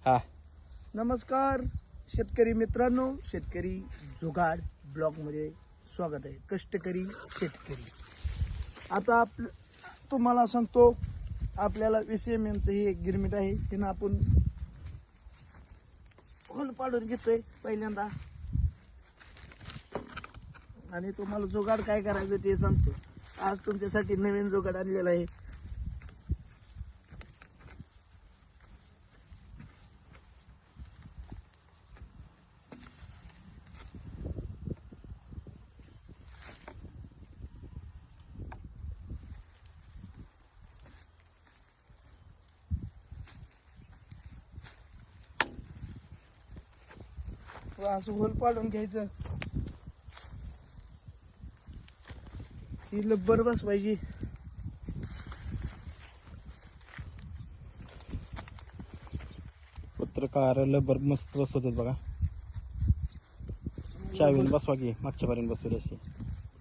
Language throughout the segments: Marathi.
हा नमस्कार शेतकरी मित्रांनो, शेतकरी जुगाड ब्लॉगमध्ये स्वागत आहे. कष्टकरी शेतकरी. आता तुम्हाला सांगतो, आपल्याला VCMMचं ही एक गिरमिट आहे, तिनं आपण होल पाडून घेतोय पहिल्यांदा आणि तुम्हाला जुगाड काय करायचं ते सांगतो. आज तुमच्यासाठी नवीन जुगाड आणलेला आहे. असं होल पाडून घ्यायचं, ही लब्बर बसवायची. पत्रकार लबर मस्त बसवतात बघा. चावीन बसवा की मागच्या पर्यंत बसवली अशी.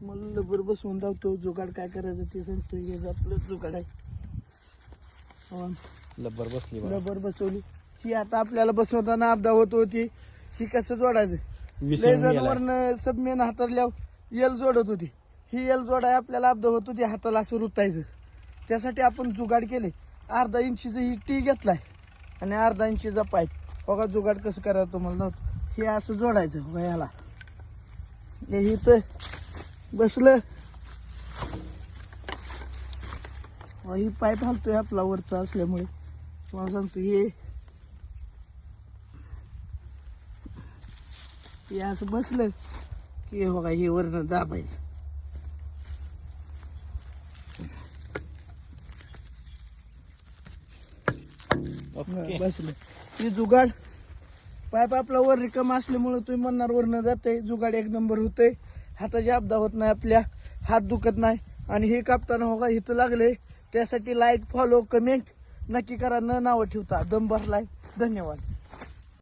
मला लब्बर बसवून दावतो. जुगाड काय करायचं ते सांगतो. हे आपलं जुगाड आहे. लबर बसली बघा. लब्बर बसवली. ही आता आपल्याला बसवताना अपदा होत होती. ही कसं जोडायचं, वरनं सबमेन हातातल्या यल जोडत होती. ही यल जोडाय आपल्याला अपदा होत होती. हाताला असं रुतायचं. त्यासाठी आपण जुगाड केले. अर्धा इंचीचं ही टी घेतलाय आणि अर्धा इंचीचा पाईप. बघा जुगाड कसं करायचं तुम्हाला नव्हतं. हे असं जोडायचं बघा याला. हे इथं बसलं, ही पाईप हलतोय आपला वरचा असल्यामुळे. तुम्हाला सांगतो, हे असं बसलं की हे बघा, हे वरनं दाबायचं. बसलं ही जुगाड. पाईप आपला वर रिकाम असल्यामुळे तुम्ही म्हणणार वरनं जाते. जुगाड एक नंबर होतंय. हाताची अपदा होत नाही, आपल्या हात दुखत नाही. आणि हे कापताना हो का इथं लागले. त्यासाठी लाईक, फॉलो, कमेंट नक्की करा. न नावं ठेवता. दम भरलाय. धन्यवाद.